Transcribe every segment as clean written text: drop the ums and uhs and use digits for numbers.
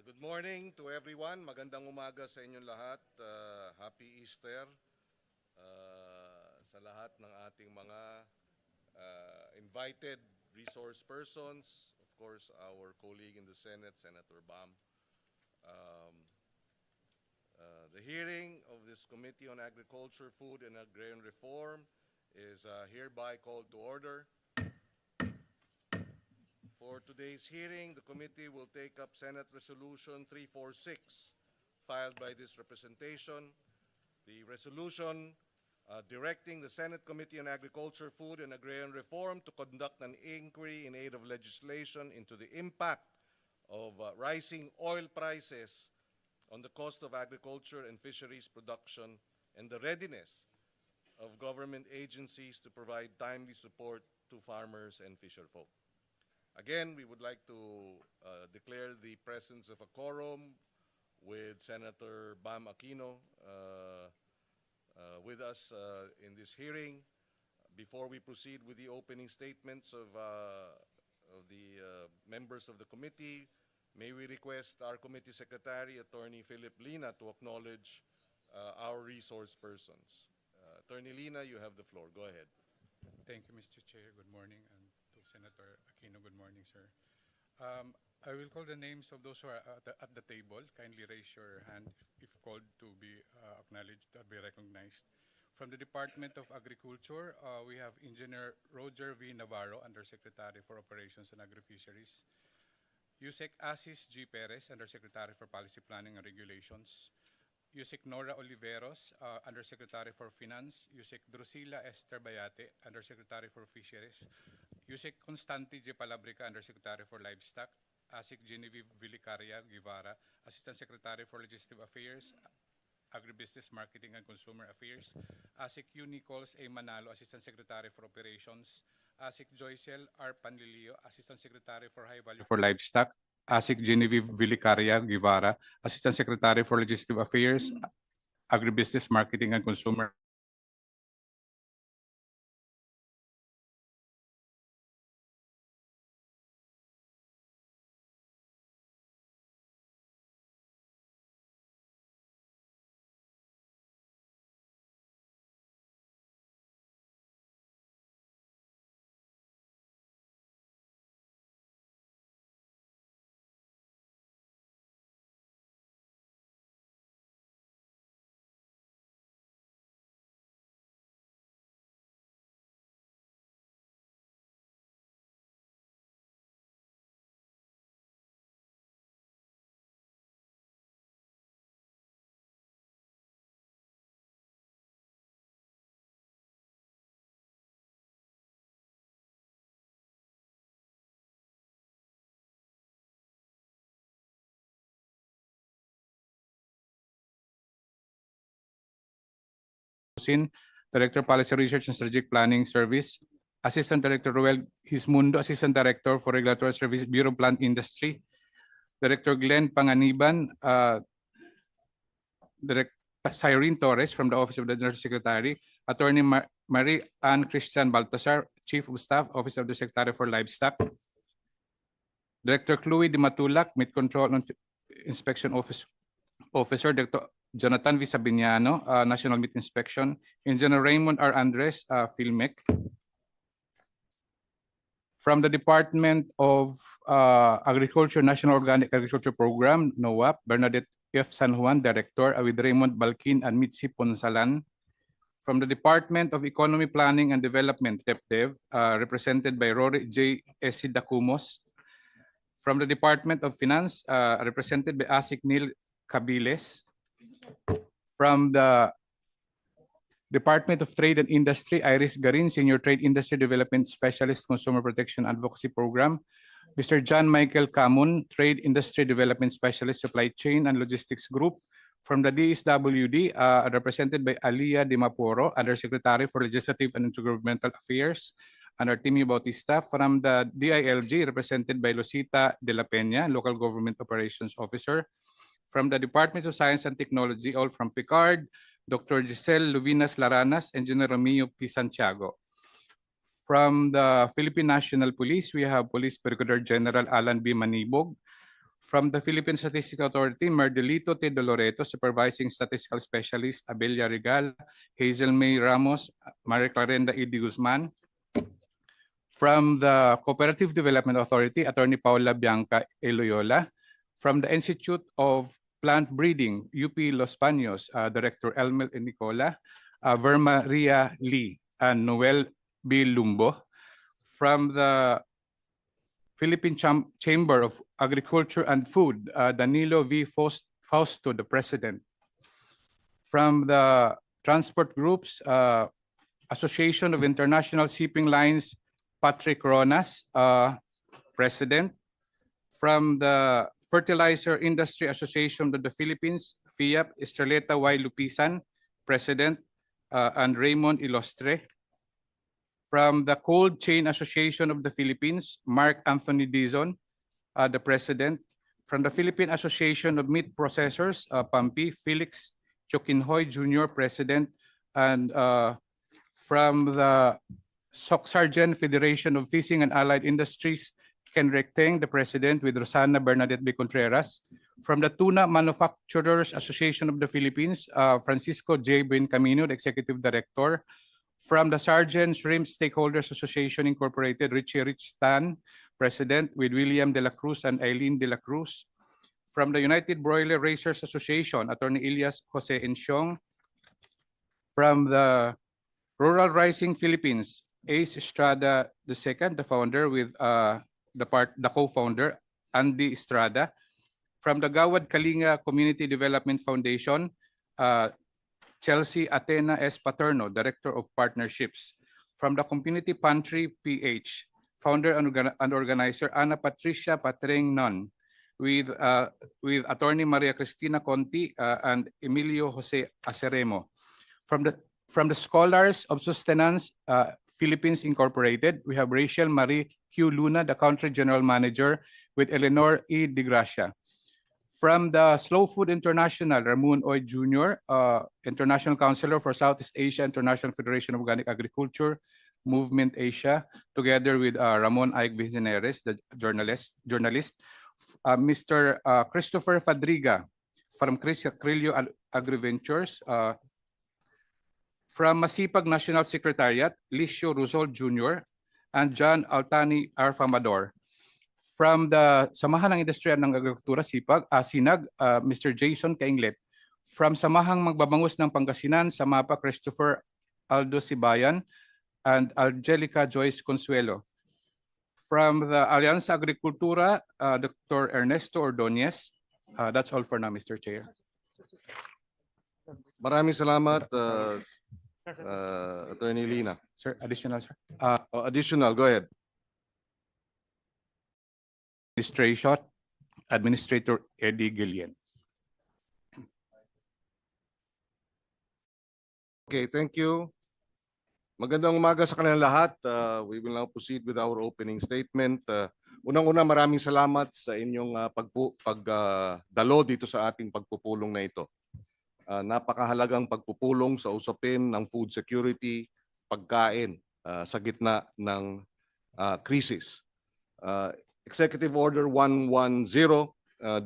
Good morning to everyone. Magandang umaga sa inyong lahat. Happy Easter sa lahat ng ating mga invited resource persons. Of course, our colleague in the Senate, Senator Bam. The hearing of this Committee on Agriculture, Food and Agrarian Reform is hereby called to order. For today's hearing, the committee will take up Senate Resolution 346, filed by this representation. The resolution directing the Senate Committee on Agriculture, Food and Agrarian Reform to conduct an inquiry in aid of legislation into the impact of rising oil prices on the cost of agriculture and fisheries production and the readiness of government agencies to provide timely support to farmers and fisherfolk. Again, we would like to declare the presence of a quorum with Senator Bam Aquino with us in this hearing. Before we proceed with the opening statements of the members of the committee, may we request our committee secretary, Attorney Philip Lina, to acknowledge our resource persons. Attorney Lina, you have the floor. Go ahead. Thank you, Mr. Chair. Good morning. And to Senator Aquino, good morning, sir. I will call the names of those who are at the table. Kindly raise your hand if called to be acknowledged, to be recognized. From the Department of Agriculture, we have Engineer Roger V. Navarro, Undersecretary for Operations and Agri-Fisheries. Yusek Asis G. Perez, Undersecretary for Policy Planning and Regulations. Yusek Nora Oliveros, Undersecretary for Finance. Yusek Drusilla Esther Bayate, Undersecretary for Fisheries. Yusek Constante J. Palabrica, Undersecretary for Livestock. Asik Genevieve Vilicaria Guevara, Assistant Secretary for Legislative Affairs, Agribusiness, Marketing and Consumer Affairs. Asik U. Nichols A. Manalo, Assistant Secretary for Operations. Asik Joycel R. Panlilio, Assistant Secretary for High Value for Livestock. Asik Genevieve Vilicaria Guevara, Assistant Secretary for Legislative Affairs, Agribusiness, Marketing and Consumer. Director Policy Research and Strategic Planning Service, Assistant Director Ruel Hismundo, Assistant Director for Regulatory Service, Bureau of Plant Industry, Director Glenn Panganiban, Director Cyrene Torres from the Office of the General Secretary, Attorney Marie Ann Christian Baltasar, Chief of Staff, Office of the Secretary for Livestock, Director Chloe Di Matulac, Meat Control and Inspection Officer, Dr. Jonathan V. Sabiniano, National Meat Inspection, Engineer Raymond R. Andres, PhilMec. From the Department of Agriculture, National Organic Agriculture Program, NOAP, Bernadette F. San Juan, Director, with Raymond Balkin and Mitzi Ponsalan. From the Department of Economy Planning and Development, DepDev, represented by Rory J. S. Dacumos. From the Department of Finance, represented by Asik Neil Cabiles. From the Department of Trade and Industry, Iris Garin, Senior Trade Industry Development Specialist, Consumer Protection Advocacy Program. Mr. John Michael Camun, Trade Industry Development Specialist, Supply Chain and Logistics Group. From the DSWD, represented by Alia Dimaporo, Undersecretary for Legislative and Intergovernmental Affairs, and Artemio Bautista. From the DILG, represented by Lucita De La Peña, Local Government Operations Officer. From the Department of Science and Technology, all from Picard, Dr. Giselle Luvinas Laranas, Engineer Romeo P. Santiago. From the Philippine National Police, we have Police Brigadier General Alan B. Manibog. From the Philippine Statistical Authority, Merdelito T. Doloreto, Supervising Statistical Specialist, Abelia Regal, Hazel May Ramos, Maria Clarenda E. D. Guzman. From the Cooperative Development Authority, Attorney Paula Bianca E. Loyola. From the Institute of Plant Breeding, UP Los Baños, Director Elmel E. Nicola, Verma Ria Lee, and Noel B. Lumbo. From the Philippine Chamber of Agriculture and Food, Danilo V. Fausto, the President. From the Transport Groups, Association of International Shipping Lines, Patrick Ronas, President. From the Fertilizer Industry Association of the Philippines, FIAP, Estreleta Y. Lupisan, President, and Raymond Ilostre. From the Cold Chain Association of the Philippines, Mark Anthony Dizon, the President. From the Philippine Association of Meat Processors, PAMPI, Felix Chokinhoy Jr., President. And from the Sargent Federation of Fishing and Allied Industries, Ken Recteng, the President, with Rosana Bernadette B. Contreras. From the Tuna Manufacturers Association of the Philippines, Francisco J. Buencamino, the Executive Director. From the Sargent Shrimp Stakeholders Association Incorporated, Richie Rich Tan, President, with William De La Cruz and Eileen De La Cruz. From the United Broiler Raisers Association, Attorney Elias Jose Ensiong. From the Rural Rising Philippines, Ace Estrada II, the founder, with the co-founder, Andy Estrada. From the Gawad Kalinga Community Development Foundation, Chelsea Athena S. Paterno, Director of Partnerships. From the Community Pantry PH, founder and organizer, Ana Patricia Patreng Nun, with Attorney Maria Cristina Conti and Emilio Jose Aceremo. From the Scholars of Sustenance Philippines Incorporated, we have Rachel Marie Hugh Luna, the Country General Manager, with Eleanor E. De Gracia. From the Slow Food International, Ramon Oy Jr., International Counselor for Southeast Asia International Federation of Organic Agriculture, Movement Asia, together with Ramon Ike Villaneres, the journalist. Mr. Christopher Fadriga from Chris Acrilio AgriVentures. From Masipag National Secretariat, Licio Ruzol Jr. and John Altani Arfamador. From the Samahang Industriya ng Agrikultura, SINAG, Mr. Jason Kainglet. From Samahang Magbabangus ng Pangasinan, Samapa, Christopher Aldo Sibayan and Angelica Joyce Consuelo. From the Alianza Agricultura, Dr. Ernesto Ordonez. That's all for now, Mr. Chair. Maraming salamat, Attorney Lina. Sir, additional, sir. Additional, go ahead. Administration, Administrator Eddie Gillian. Okay, thank you. Magandang umaga sa kanilang lahat. We will now proceed with our opening statement. Unang-una, maraming salamat sa inyong pagdalo dito sa ating pagpupulong na ito. Napakahalagang pagpupulong sa usapin ng food security, pagkain sa gitna ng krisis. Executive Order 110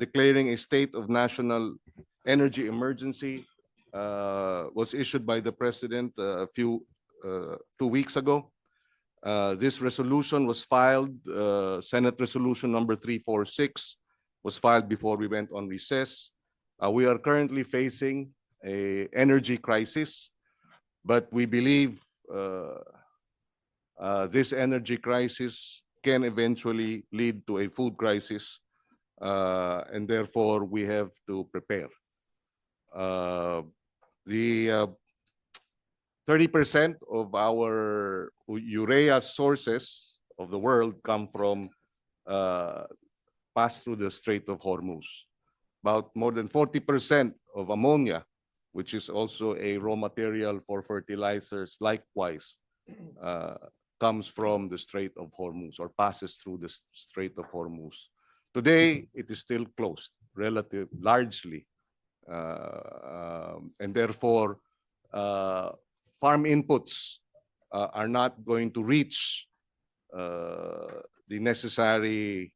declaring a state of national energy emergency was issued by the President a few 2 weeks ago. This resolution was filed, Senate Resolution number 346 was filed before we went on recess. We are currently facing an energy crisis, but we believe this energy crisis can eventually lead to a food crisis, and therefore we have to prepare. The 30% of our urea sources of the world come from pass through the Strait of Hormuz. About more than 40% of ammonia, which is also a raw material for fertilizers, likewise comes from the Strait of Hormuz or passes through the Strait of Hormuz. Today, it is still closed, largely, and therefore, farm inputs are not going to reach the necessary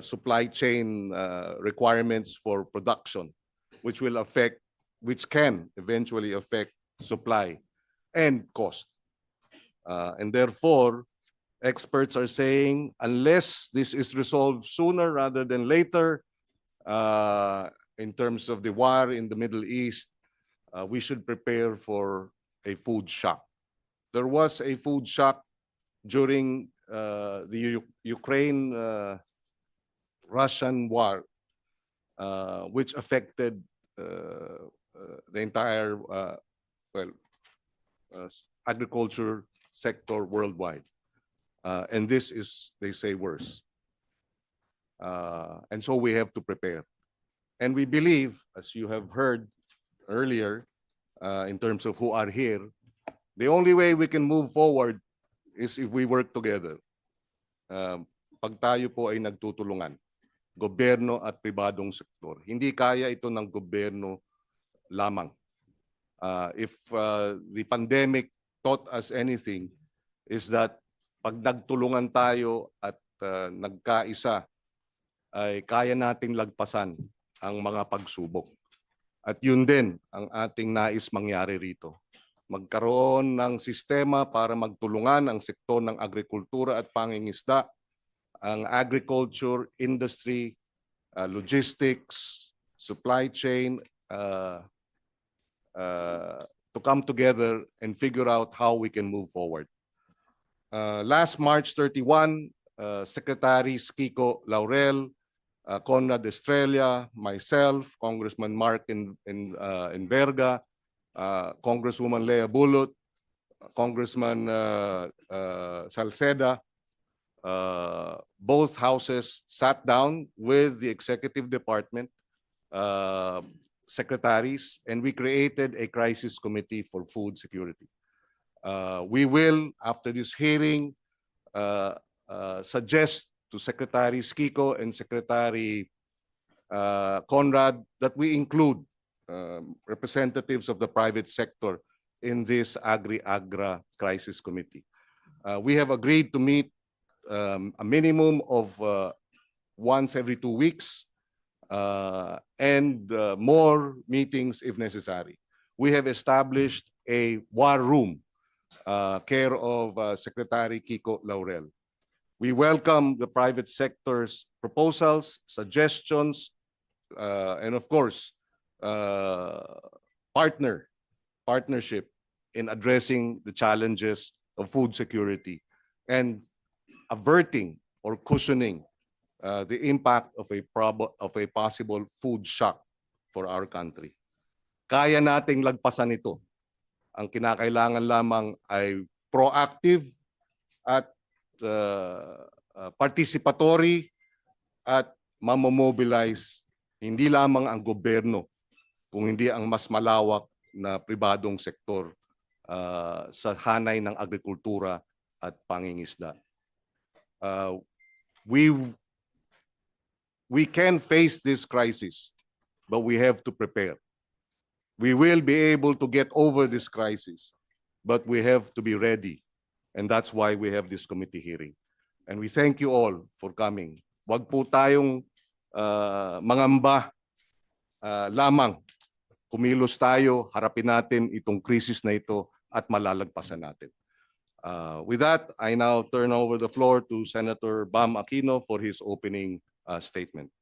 supply chain requirements for production, which can eventually affect supply and cost. And therefore, experts are saying unless this is resolved sooner rather than later, in terms of the war in the Middle East, we should prepare for a food shock. There was a food shock during the Ukraine-Russian war, which affected the entire agriculture sector worldwide. And this is, they say, worse. And so we have to prepare. And we believe, as you have heard earlier, in terms of who are here, the only way we can move forward is if we work together. Pag tayo po ay nagtutulungan, gobyerno at pribadong sektor. Hindi kaya ito ng gobyerno lamang. If the pandemic taught us anything, is that pag nagtulungan tayo at nagkaisa, ay kaya nating lagpasan ang mga pagsubok. At yun din ang ating nais mangyari rito. Magkaroon ng sistema para magtulungan ang sektor ng agrikultura at pangingisda, ang agriculture, industry, logistics, supply chain, to come together and figure out how we can move forward. Last March 31, Secretaries Kiko Laurel, Conrad Estrella, myself, Congressman Mark Enverga, Congresswoman Lea Bulot, Congressman Salceda, both houses sat down with the executive department secretaries, and we created a crisis committee for food security. We will, after this hearing, suggest to Secretaries Kiko and Secretary Conrad that we include representatives of the private sector in this Agri-Agra Crisis Committee. We have agreed to meet a minimum of once every 2 weeks and more meetings if necessary. We have established a war room care of Secretary Kiko Laurel. We welcome the private sector's proposals, suggestions, and of course, partnership in addressing the challenges of food security and averting or cushioning the impact of a possible food shock for our country. Kaya nating lagpasan ito. Ang kinakailangan lamang ay proactive at participatory at mamomobilize hindi lamang ang gobyerno, kung hindi ang mas malawak na pribadong sektor sa hanay ng agrikultura at pangingisda. We can face this crisis, but we have to prepare. We will be able to get over this crisis, but we have to be ready. And that's why we have this committee hearing. And we thank you all for coming. Wag po tayong mangamba lamang. Kumilos tayo, harapin natin itong krisis na ito at malalagpasan natin. With that, I now turn over the floor to Senator Bam Aquino for his opening statement.